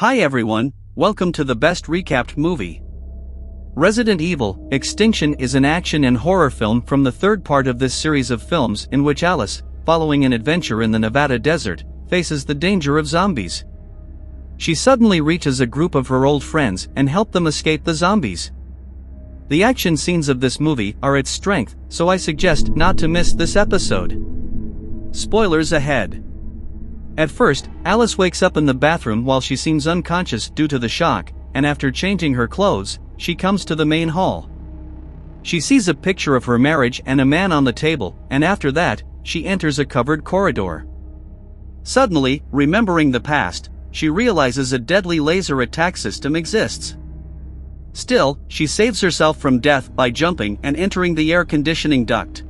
Hi everyone, welcome to the best recapped movie. Resident Evil: Extinction is an action and horror film from the third part of this series of films in which Alice, following an adventure in the Nevada desert, faces the danger of zombies. She suddenly reaches a group of her old friends and help them escape the zombies. The action scenes of this movie are its strength, so I suggest not to miss this episode. Spoilers ahead. At first, Alice wakes up in the bathroom while she seems unconscious due to the shock, and after changing her clothes, she comes to the main hall. She sees a picture of her marriage and a man on the table, and after that, she enters a covered corridor. Suddenly, remembering the past, she realizes a deadly laser attack system exists. Still, she saves herself from death by jumping and entering the air conditioning duct.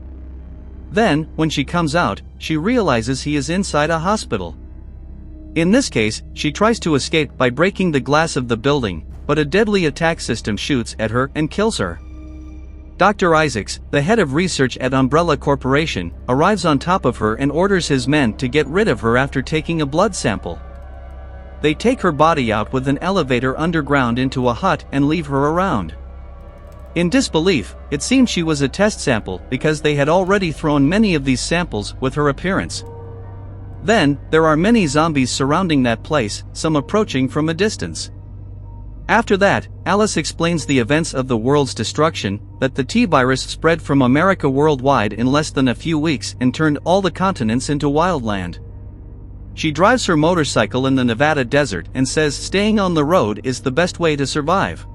Then, when she comes out, she realizes he is inside a hospital. In this case, she tries to escape by breaking the glass of the building, but a deadly attack system shoots at her and kills her. Dr. Isaacs, the head of research at Umbrella Corporation, arrives on top of her and orders his men to get rid of her after taking a blood sample. They take her body out with an elevator underground into a hut and leave her around. In disbelief, it seemed she was a test sample because they had already thrown many of these samples with her appearance. Then, there are many zombies surrounding that place, some approaching from a distance. After that, Alice explains the events of the world's destruction, that the T-virus spread from America worldwide in less than a few weeks and turned all the continents into wildland. She drives her motorcycle in the Nevada desert and says staying on the road is the best way to survive.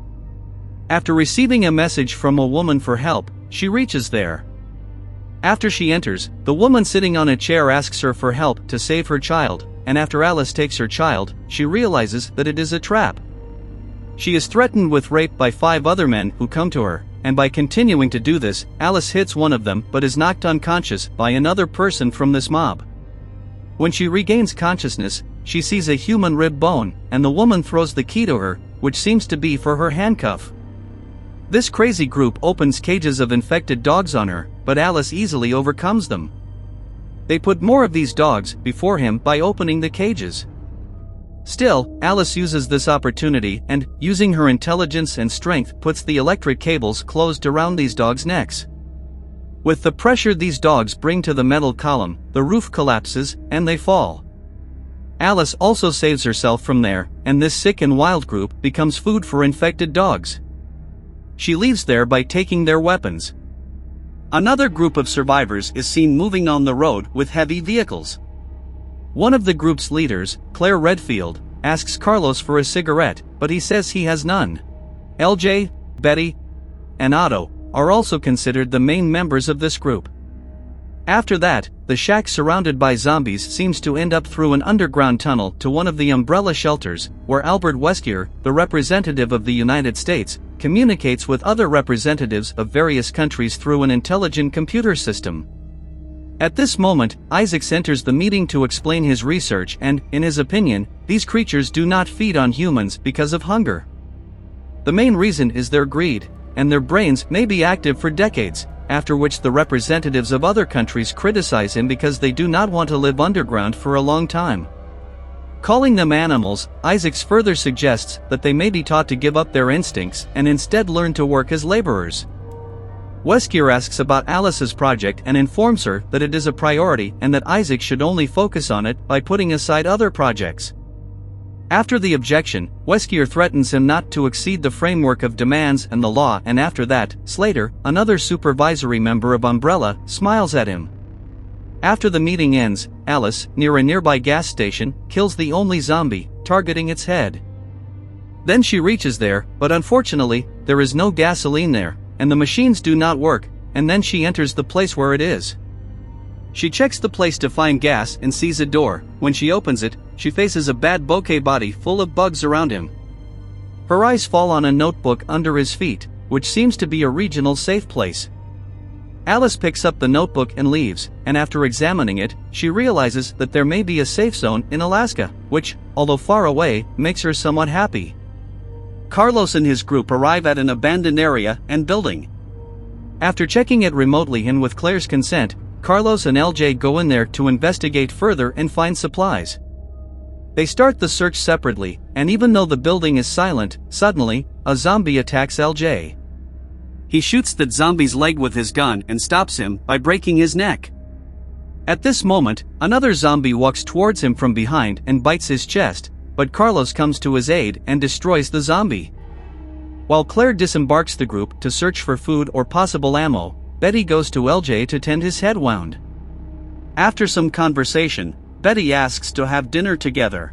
After receiving a message from a woman for help, she reaches there. After she enters, the woman sitting on a chair asks her for help to save her child, and after Alice takes her child, she realizes that it is a trap. She is threatened with rape by 5 other men who come to her, and by continuing to do this, Alice hits one of them but is knocked unconscious by another person from this mob. When she regains consciousness, she sees a human rib bone, and the woman throws the key to her, which seems to be for her handcuff. This crazy group opens cages of infected dogs on her, but Alice easily overcomes them. They put more of these dogs before him by opening the cages. Still, Alice uses this opportunity and, using her intelligence and strength, puts the electric cables closed around these dogs' necks. With the pressure these dogs bring to the metal column, the roof collapses, and they fall. Alice also saves herself from there, and this sick and wild group becomes food for infected dogs. She leaves there by taking their weapons. Another group of survivors is seen moving on the road with heavy vehicles. One of the group's leaders, Claire Redfield, asks Carlos for a cigarette, but he says he has none. LJ, Betty, and Otto are also considered the main members of this group. After that, the shack surrounded by zombies seems to end up through an underground tunnel to one of the umbrella shelters, where Albert Wesker, the representative of the United States, communicates with other representatives of various countries through an intelligent computer system. At this moment, Isaacs enters the meeting to explain his research and, in his opinion, these creatures do not feed on humans because of hunger. The main reason is their greed, and their brains may be active for decades, after which the representatives of other countries criticize him because they do not want to live underground for a long time. Calling them animals, Isaacs further suggests that they may be taught to give up their instincts and instead learn to work as laborers. Wesker asks about Alice's project and informs her that it is a priority and that Isaac should only focus on it by putting aside other projects. After the objection, Wesker threatens him not to exceed the framework of demands and the law, and after that, Slater, another supervisory member of Umbrella, smiles at him. After the meeting ends, Alice, near a nearby gas station, kills the only zombie, targeting its head. Then she reaches there, but unfortunately, there is no gasoline there, and the machines do not work, and then she enters the place where it is. She checks the place to find gas and sees a door. When she opens it, she faces a bad bokeh body full of bugs around him. Her eyes fall on a notebook under his feet, which seems to be a regional safe place. Alice picks up the notebook and leaves, and after examining it, she realizes that there may be a safe zone in Alaska, which, although far away, makes her somewhat happy. Carlos and his group arrive at an abandoned area and building. After checking it remotely and with Claire's consent, Carlos and LJ go in there to investigate further and find supplies. They start the search separately, and even though the building is silent, suddenly, a zombie attacks LJ. He shoots the zombie's leg with his gun and stops him by breaking his neck. At this moment, another zombie walks towards him from behind and bites his chest, but Carlos comes to his aid and destroys the zombie. While Claire disembarks the group to search for food or possible ammo, Betty goes to LJ to tend his head wound. After some conversation, Betty asks to have dinner together.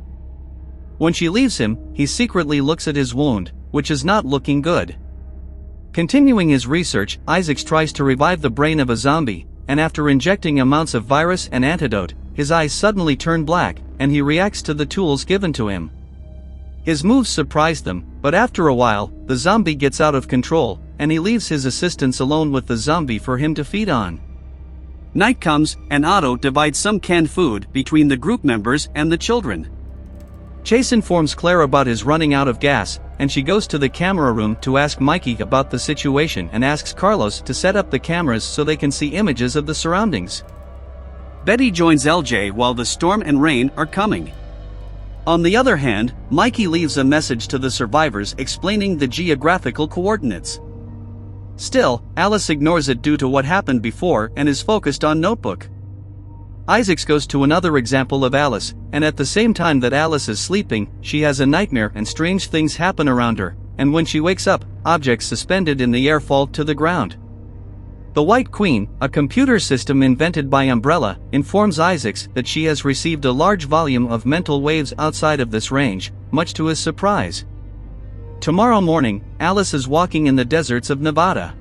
When she leaves him, he secretly looks at his wound, which is not looking good. Continuing his research, Isaacs tries to revive the brain of a zombie, and after injecting amounts of virus and antidote, his eyes suddenly turn black, and he reacts to the tools given to him. His moves surprise them, but after a while, the zombie gets out of control, and he leaves his assistants alone with the zombie for him to feed on. Night comes, and Otto divides some canned food between the group members and the children. Chase informs Claire about his running out of gas, and she goes to the camera room to ask Mikey about the situation and asks Carlos to set up the cameras so they can see images of the surroundings. Betty joins LJ while the storm and rain are coming. On the other hand, Mikey leaves a message to the survivors explaining the geographical coordinates. Still, Alice ignores it due to what happened before and is focused on notebook. Isaacs goes to another example of Alice, and at the same time that Alice is sleeping, she has a nightmare and strange things happen around her, and when she wakes up, objects suspended in the air fall to the ground. The White Queen, a computer system invented by Umbrella, informs Isaacs that she has received a large volume of mental waves outside of this range, much to his surprise. Tomorrow morning, Alice is walking in the deserts of Nevada.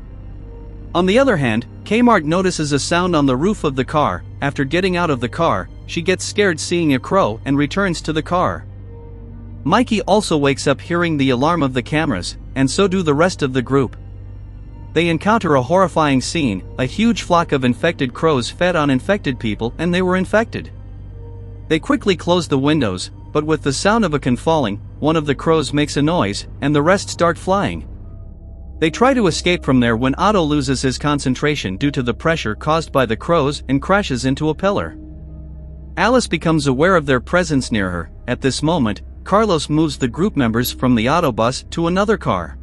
On the other hand, Kmart notices a sound on the roof of the car. After getting out of the car, she gets scared seeing a crow and returns to the car. Mikey also wakes up hearing the alarm of the cameras, and so do the rest of the group. They encounter a horrifying scene. A huge flock of infected crows fed on infected people and they were infected. They quickly close the windows, but with the sound of a can falling, one of the crows makes a noise, and the rest start flying. They try to escape from there when Otto loses his concentration due to the pressure caused by the crows and crashes into a pillar. Alice becomes aware of their presence near her. At this moment, Carlos moves the group members from the autobus to another car.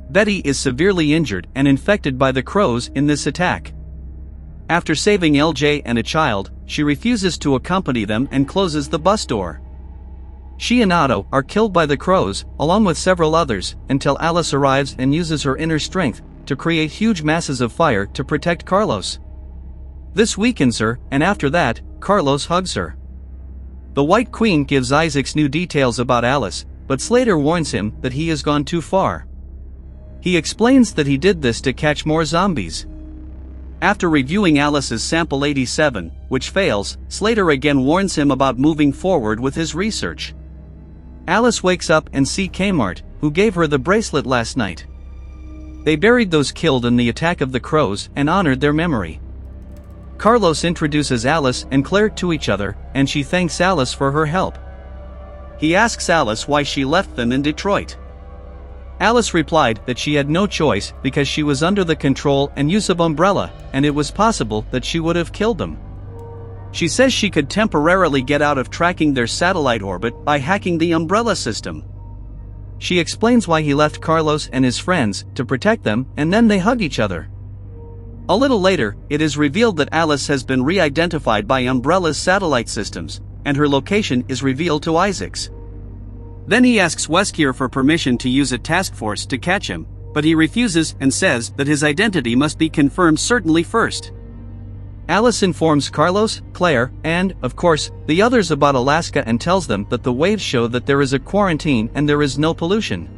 Betty is severely injured and infected by the crows in this attack. After saving LJ and a child, she refuses to accompany them and closes the bus door. She and Otto are killed by the crows, along with several others, until Alice arrives and uses her inner strength to create huge masses of fire to protect Carlos. This weakens her, and after that, Carlos hugs her. The White Queen gives Isaacs new details about Alice, but Slater warns him that he has gone too far. He explains that he did this to catch more zombies. After reviewing Alice's sample 87, which fails, Slater again warns him about moving forward with his research. Alice wakes up and sees Kmart, who gave her the bracelet last night. They buried those killed in the attack of the crows and honored their memory. Carlos introduces Alice and Claire to each other, and she thanks Alice for her help. He asks Alice why she left them in Detroit. Alice replied that she had no choice because she was under the control and use of Umbrella, and it was possible that she would have killed them. She says she could temporarily get out of tracking their satellite orbit by hacking the Umbrella system. She explains why he left Carlos and his friends to protect them, and then they hug each other. A little later, it is revealed that Alice has been re-identified by Umbrella's satellite systems, and her location is revealed to Isaacs. Then he asks Weskier for permission to use a task force to catch him, but he refuses and says that his identity must be confirmed certainly first. Alice informs Carlos, Claire, and, of course, the others about Alaska and tells them that the waves show that there is a quarantine and there is no pollution.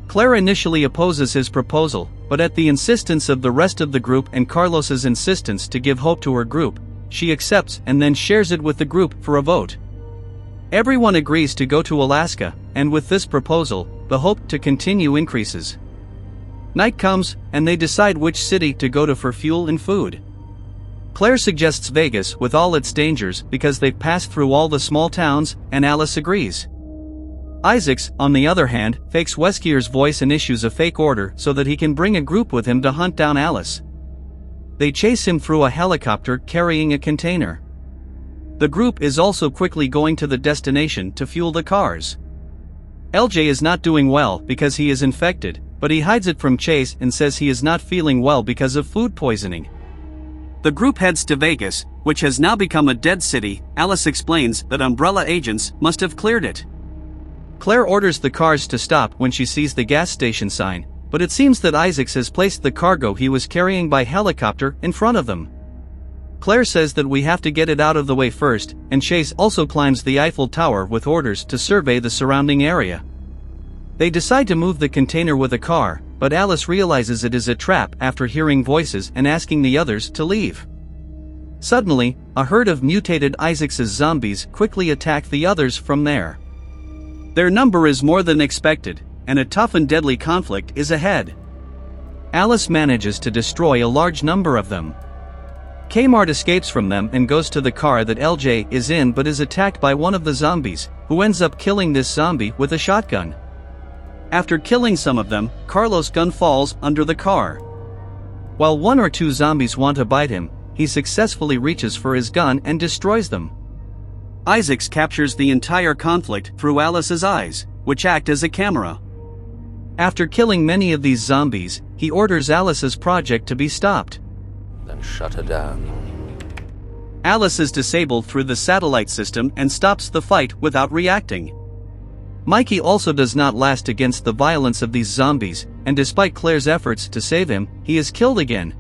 Claire initially opposes his proposal, but at the insistence of the rest of the group and Carlos's insistence to give hope to her group, she accepts and then shares it with the group for a vote. Everyone agrees to go to Alaska, and with this proposal, the hope to continue increases. Night comes, and they decide which city to go to for fuel and food. Claire suggests Vegas with all its dangers because they've passed through all the small towns, and Alice agrees. Isaacs, on the other hand, fakes Weskier's voice and issues a fake order so that he can bring a group with him to hunt down Alice. They chase him through a helicopter carrying a container. The group is also quickly going to the destination to fuel the cars. LJ is not doing well because he is infected, but he hides it from Chase and says he is not feeling well because of food poisoning. The group heads to Vegas, which has now become a dead city. Alice explains that Umbrella agents must have cleared it. Claire orders the cars to stop when she sees the gas station sign, but it seems that Isaacs has placed the cargo he was carrying by helicopter in front of them. Claire says that we have to get it out of the way first, and Chase also climbs the Eiffel Tower with orders to survey the surrounding area. They decide to move the container with a car, but Alice realizes it is a trap after hearing voices and asking the others to leave. Suddenly, a herd of mutated Isaacs' zombies quickly attack the others from there. Their number is more than expected, and a tough and deadly conflict is ahead. Alice manages to destroy a large number of them. Kmart escapes from them and goes to the car that LJ is in but is attacked by one of the zombies, who ends up killing this zombie with a shotgun. After killing some of them, Carlos' gun falls under the car. While one or two zombies want to bite him, he successfully reaches for his gun and destroys them. Isaacs captures the entire conflict through Alice's eyes, which act as a camera. After killing many of these zombies, he orders Alice's project to be stopped. Then shut her down. Alice is disabled through the satellite system and stops the fight without reacting. Mikey also does not last against the violence of these zombies, and despite Claire's efforts to save him, he is killed again.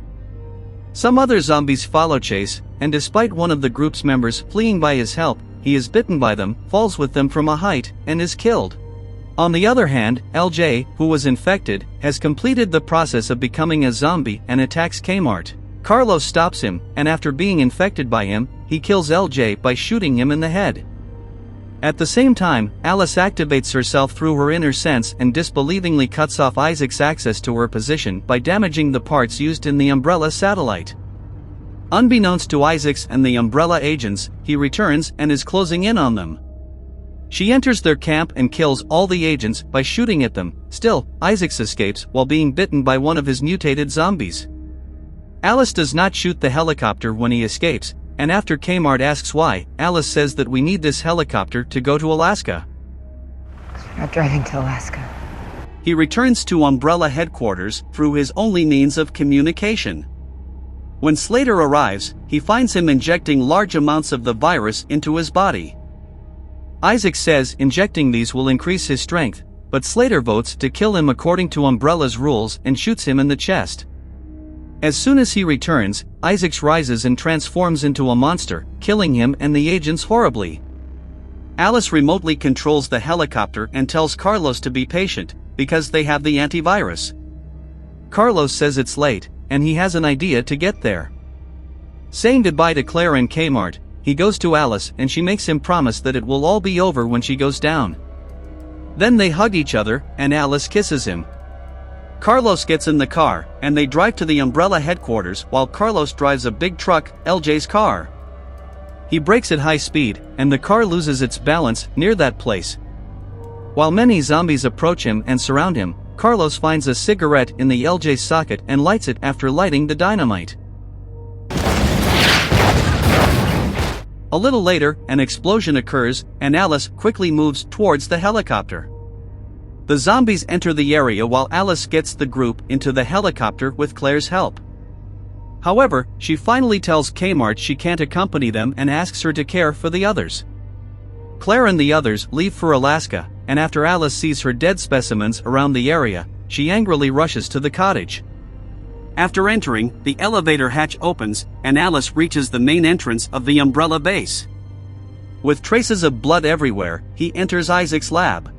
Some other zombies follow Chase, and despite one of the group's members fleeing by his help, he is bitten by them, falls with them from a height, and is killed. On the other hand, LJ, who was infected, has completed the process of becoming a zombie and attacks Kmart. Carlos stops him, and after being infected by him, he kills LJ by shooting him in the head. At the same time, Alice activates herself through her inner sense and disbelievingly cuts off Isaac's access to her position by damaging the parts used in the Umbrella satellite. Unbeknownst to Isaacs and the Umbrella agents, he returns and is closing in on them. She enters their camp and kills all the agents by shooting at them. Still, Isaacs escapes while being bitten by one of his mutated zombies. Alice does not shoot the helicopter when he escapes, and after Kmart asks why, Alice says that we need this helicopter to go to Alaska. We're not driving to Alaska. He returns to Umbrella headquarters through his only means of communication. When Slater arrives, he finds him injecting large amounts of the virus into his body. Isaac says injecting these will increase his strength, but Slater votes to kill him according to Umbrella's rules and shoots him in the chest. As soon as he returns, Isaac rises and transforms into a monster, killing him and the agents horribly. Alice remotely controls the helicopter and tells Carlos to be patient, because they have the antivirus. Carlos says it's late, and he has an idea to get there. Saying goodbye to Claire and Kmart, he goes to Alice and she makes him promise that it will all be over when she goes down. Then they hug each other, and Alice kisses him. Carlos gets in the car, and they drive to the Umbrella headquarters while Carlos drives a big truck, LJ's car. He brakes at high speed, and the car loses its balance near that place. While many zombies approach him and surround him, Carlos finds a cigarette in the LJ socket and lights it after lighting the dynamite. A little later, an explosion occurs, and Alice quickly moves towards the helicopter. The zombies enter the area while Alice gets the group into the helicopter with Claire's help. However, she finally tells Kmart she can't accompany them and asks her to care for the others. Claire and the others leave for Alaska, and after Alice sees her dead specimens around the area, she angrily rushes to the cottage. After entering, the elevator hatch opens, and Alice reaches the main entrance of the Umbrella base. With traces of blood everywhere, he enters Isaac's lab.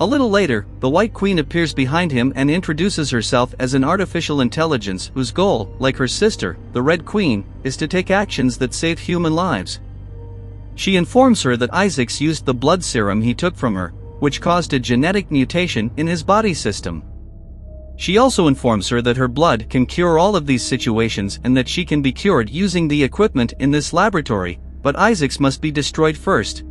A little later, the White Queen appears behind him and introduces herself as an artificial intelligence whose goal, like her sister, the Red Queen, is to take actions that save human lives. She informs her that Isaacs used the blood serum he took from her, which caused a genetic mutation in his body system. She also informs her that her blood can cure all of these situations and that she can be cured using the equipment in this laboratory, but Isaacs must be destroyed first.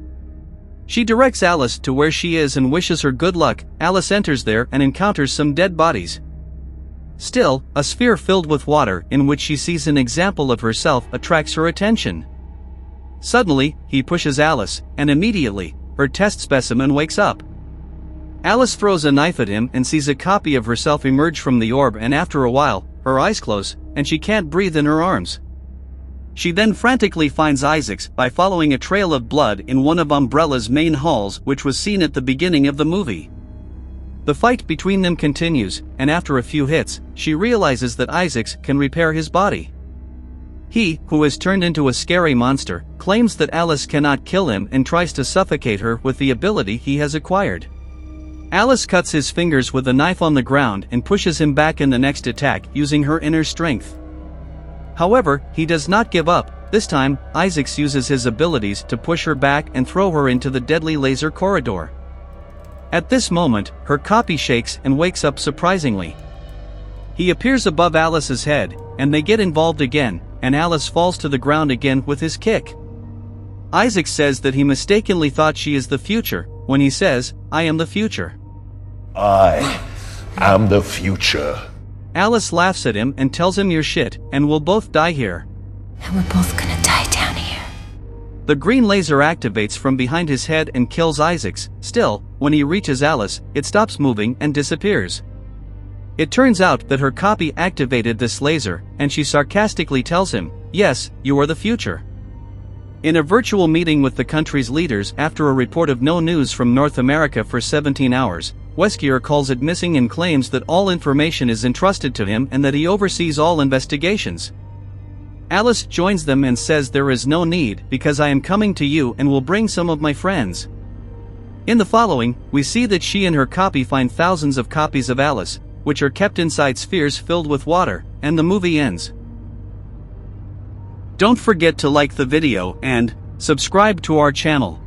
She directs Alice to where she is and wishes her good luck. Alice enters there and encounters some dead bodies. Still, a sphere filled with water in which she sees an example of herself attracts her attention. Suddenly, he pushes Alice, and immediately, her test specimen wakes up. Alice throws a knife at him and sees a copy of herself emerge from the orb, and after a while, her eyes close, and she can't breathe in her arms. She then frantically finds Isaacs by following a trail of blood in one of Umbrella's main halls, which was seen at the beginning of the movie. The fight between them continues, and after a few hits, she realizes that Isaacs can repair his body. He, who has turned into a scary monster, claims that Alice cannot kill him and tries to suffocate her with the ability he has acquired. Alice cuts his fingers with a knife on the ground and pushes him back in the next attack using her inner strength. However, he does not give up. This time, Isaacs uses his abilities to push her back and throw her into the deadly laser corridor. At this moment, her copy shakes and wakes up surprisingly. He appears above Alice's head, and they get involved again, and Alice falls to the ground again with his kick. Isaac says that he mistakenly thought she is the future, when he says, "I am the future." I am the future. Alice laughs at him and tells him, "You're shit, and we'll both die here." And we're both gonna die down here. The green laser activates from behind his head and kills Isaacs. Still, when he reaches Alice, it stops moving and disappears. It turns out that her copy activated this laser, and she sarcastically tells him, "Yes, you are the future." In a virtual meeting with the country's leaders after a report of no news from North America for 17 hours, Weskier calls it missing and claims that all information is entrusted to him and that he oversees all investigations. Alice joins them and says there is no need because I am coming to you and will bring some of my friends. In the following, we see that she and her copy find thousands of copies of Alice, which are kept inside spheres filled with water, and the movie ends. Don't forget to like the video and subscribe to our channel.